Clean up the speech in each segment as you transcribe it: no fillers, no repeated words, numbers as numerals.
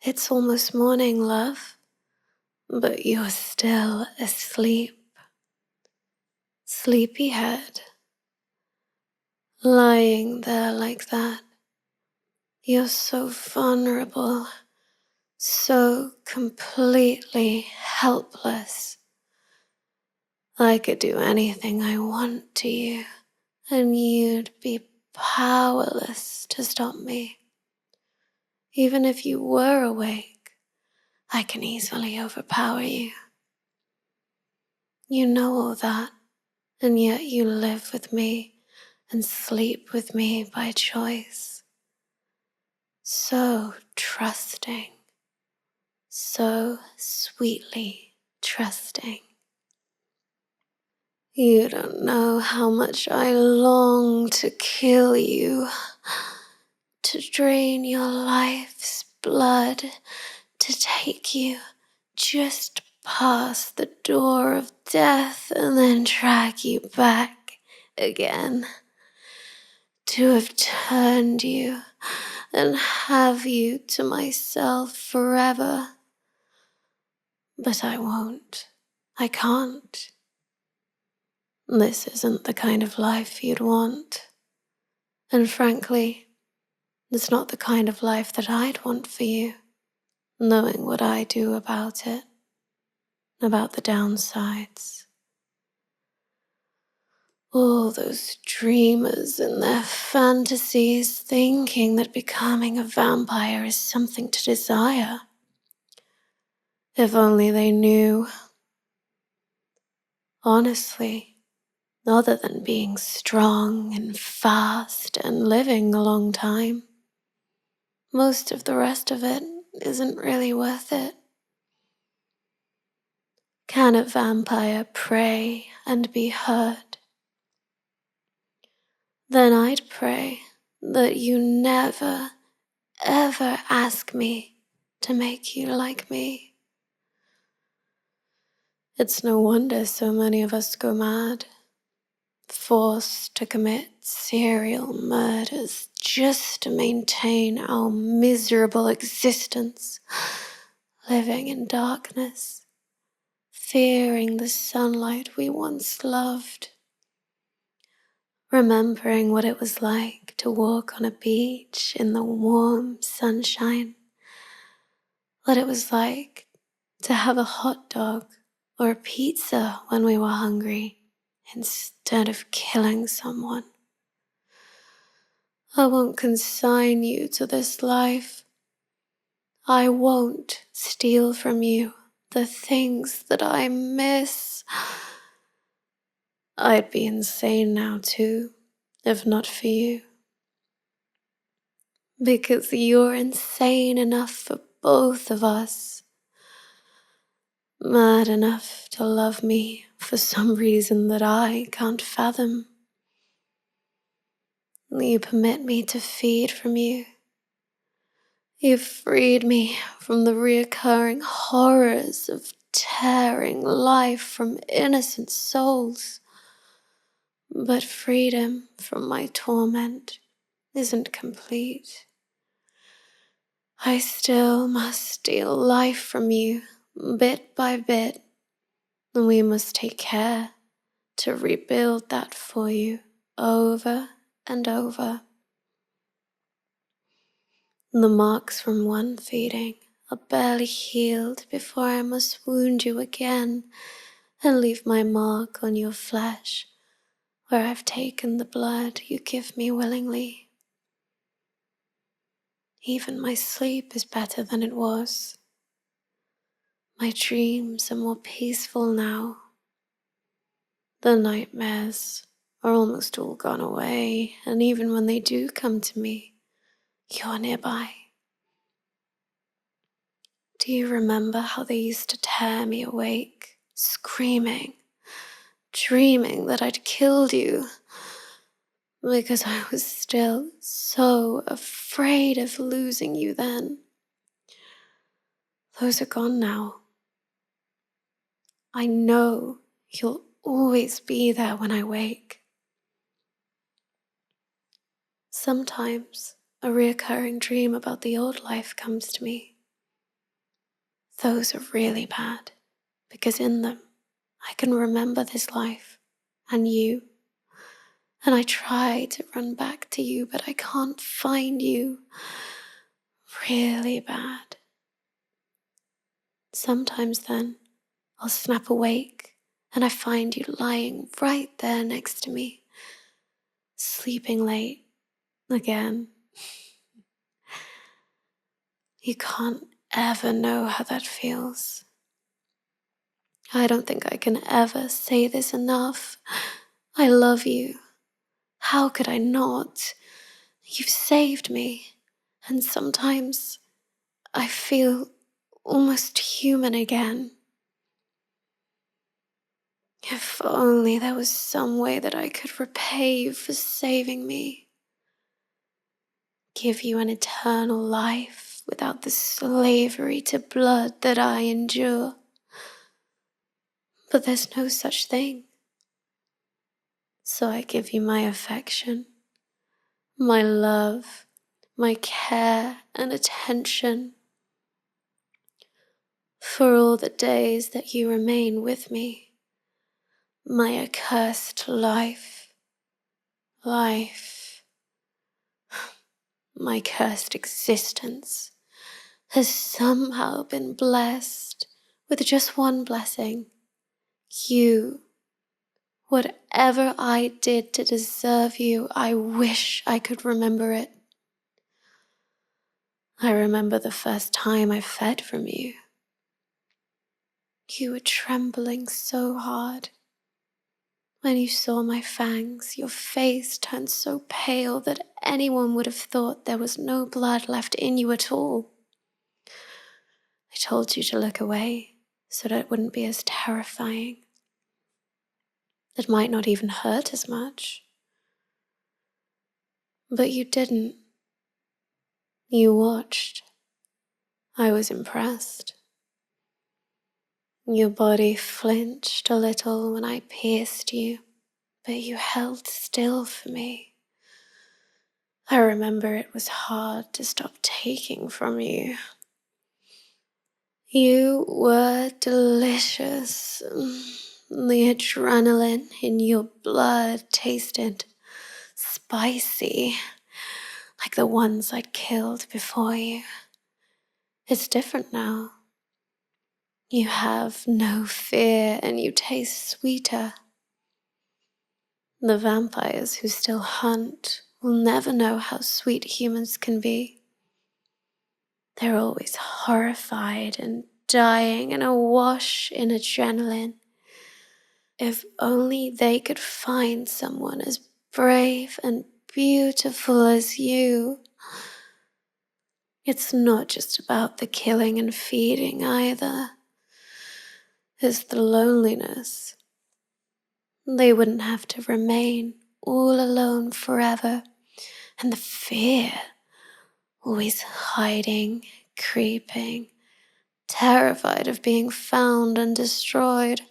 It's almost morning, love, but you're still asleep. Sleepyhead, lying there like that. You're so vulnerable, so completely helpless. I could do anything I want to you, and you'd be powerless to stop me. Even if you were awake, I can easily overpower you. You know all that, and yet you live with me and sleep with me by choice. So trusting, so sweetly trusting. You don't know how much I long to kill you, to drain your life's blood, to take you just past the door of death and then drag you back again. To have turned you and have you to myself forever. But I won't. I can't. This isn't the kind of life you'd want. And frankly, it's not the kind of life that I'd want for you, knowing what I do about it, about the downsides. All those dreamers in their fantasies thinking that becoming a vampire is something to desire. If only they knew. Honestly, other than being strong and fast and living a long time, most of the rest of it isn't really worth it. Can a vampire pray and be heard? Then I'd pray that you never, ever ask me to make you like me. It's no wonder so many of us go mad, forced to commit serial murders just to maintain our miserable existence, living in darkness, fearing the sunlight we once loved, remembering what it was like to walk on a beach in the warm sunshine, what it was like to have a hot dog or a pizza when we were hungry instead of killing someone. I won't consign you to this life. I won't steal from you the things that I miss. I'd be insane now too, if not for you. Because you're insane enough for both of us. Mad enough to love me for some reason that I can't fathom. You permit me to feed from you. You've freed me from the reoccurring horrors of tearing life from innocent souls. But freedom from my torment isn't complete. I still must steal life from you, bit by bit, and we must take care to rebuild that for you over and over. The marks from one feeding are barely healed before I must wound you again and leave my mark on your flesh where I've taken the blood you give me willingly. Even my sleep is better than it was. My dreams are more peaceful now. The nightmares are almost all gone away, and even when they do come to me, you're nearby. Do you remember how they used to tear me awake, screaming, dreaming that I'd killed you? Because I was still so afraid of losing you then. Those are gone now. I know you'll always be there when I wake. Sometimes a reoccurring dream about the old life comes to me. those are really bad, because in them I can remember this life and you, and I try to run back to you, but I can't find you. Really bad. Sometimes then I'll snap awake and I find you lying right there next to me, sleeping late again. You can't ever know how that feels. I don't think I can ever say this enough. I love you. How could I not? You've saved me, and sometimes I feel almost human again. If only there was some way that I could repay you for saving me. Give you an eternal life without the slavery to blood that I endure. But there's no such thing. So I give you my affection, my love, my care and attention for all the days that you remain with me. My accursed life, my cursed existence has somehow been blessed with just one blessing. You. Whatever I did to deserve you, I wish I could remember it. I remember the first time I fed from you. You were trembling so hard. When you saw my fangs, your face turned so pale that anyone would have thought there was no blood left in you at all. I told you to look away so that it wouldn't be as terrifying. It might not even hurt as much. But you didn't. You watched. I was impressed. Your body flinched a little when I pierced you, but you held still for me. I remember it was hard to stop taking from you. You were delicious. The adrenaline in your blood tasted spicy, like the ones I'd killed before you. It's different now. You have no fear and you taste sweeter. The vampires who still hunt will never know how sweet humans can be. They're always horrified and dying and awash in adrenaline. If only they could find someone as brave and beautiful as you. It's not just about the killing and feeding either. It's the loneliness. They wouldn't have to remain all alone forever. And the fear, always hiding, creeping, terrified of being found and destroyed.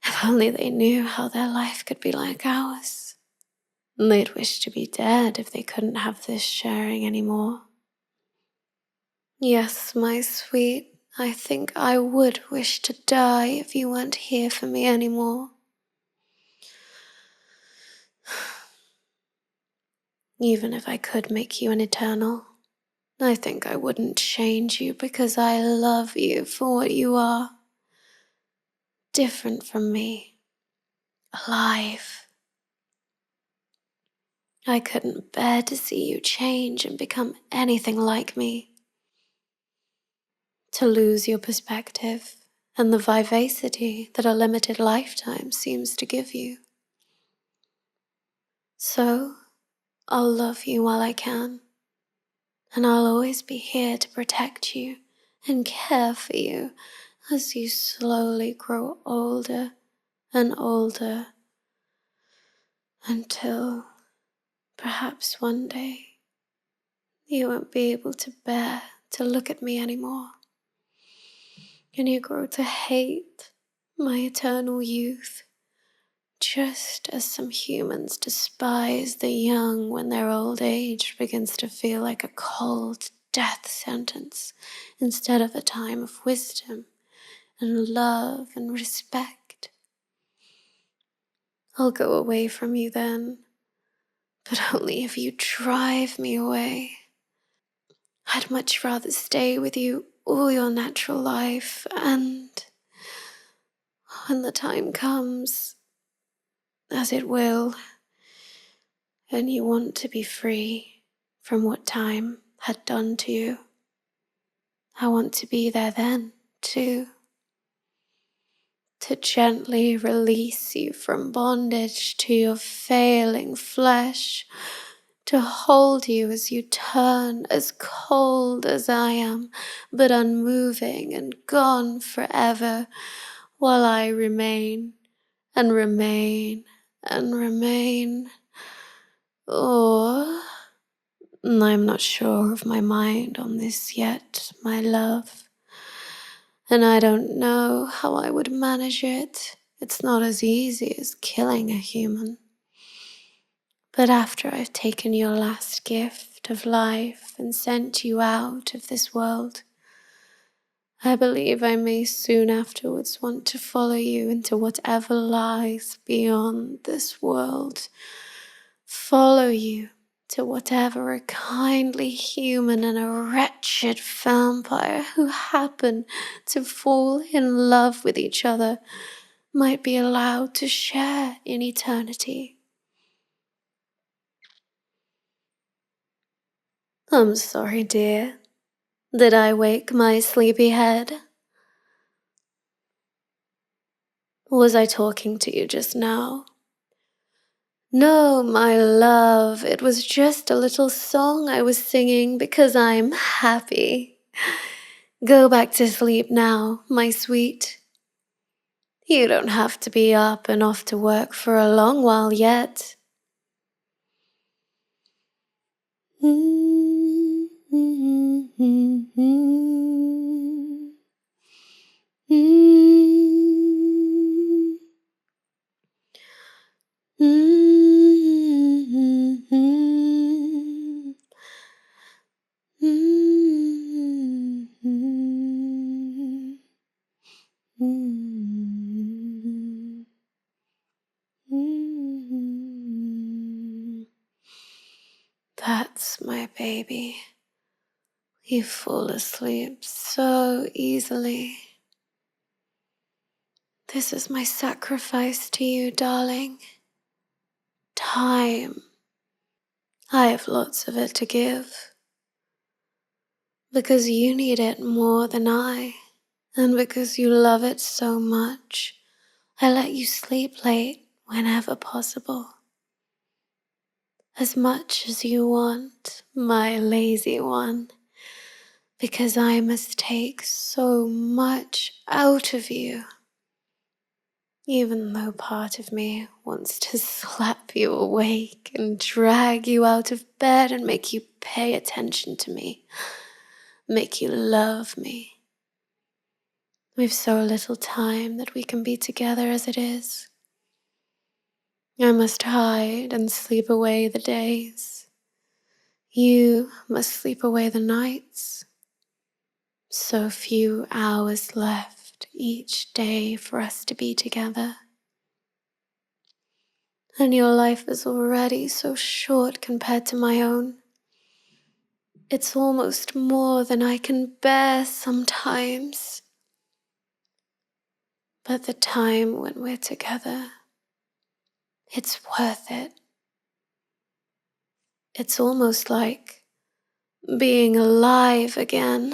If only they knew how their life could be like ours. They'd wish to be dead if they couldn't have this sharing anymore. Yes, my sweet, I think I would wish to die if you weren't here for me anymore. Even if I could make you an eternal, I think I wouldn't change you because I love you for what you are. Different from me. Alive. I couldn't bear to see you change and become anything like me. To lose your perspective and the vivacity that a limited lifetime seems to give you. So, I'll love you while I can, and I'll always be here to protect you and care for you as you slowly grow older and older until perhaps one day you won't be able to bear to look at me anymore, and you grow to hate my eternal youth, just as some humans despise the young when their old age begins to feel like a cold death sentence instead of a time of wisdom and love and respect. I'll go away from you then, but only if you drive me away. I'd much rather stay with you all your natural life, and when the time comes, as it will, and you want to be free from what time had done to you, I want to be there then, too, to gently release you from bondage to your failing flesh, to hold you as you turn as cold as I am, but unmoving and gone forever, while I remain and remain and remain. Or I'm not sure of my mind on this yet, my love, and I don't know how I would manage it. It's not as easy as killing a human. But after I've taken your last gift of life and sent you out of this world, I believe I may soon afterwards want to follow you into whatever lies beyond this world. Follow you to whatever a kindly human and a wretched vampire who happen to fall in love with each other might be allowed to share in eternity. I'm sorry, dear. Did I wake my sleepy head? Was I talking to you just now? No, my love, it was just a little song I was singing because I'm happy. Go back to sleep now, my sweet. You don't have to be up and off to work for a long while yet. That's my baby. You fall asleep so easily. This is my sacrifice to you, darling. Time. I have lots of it to give. Because you need it more than I. And because you love it so much, I let you sleep late whenever possible. As much as you want, my lazy one. Because I must take so much out of you. Even though part of me wants to slap you awake and drag you out of bed and make you pay attention to me, make you love me. We've so little time that we can be together as it is. I must hide and sleep away the days. You must sleep away the nights. So few hours left each day for us to be together. And your life is already so short compared to my own. It's almost more than I can bear sometimes. But the time when we're together, it's worth it. It's almost like being alive again.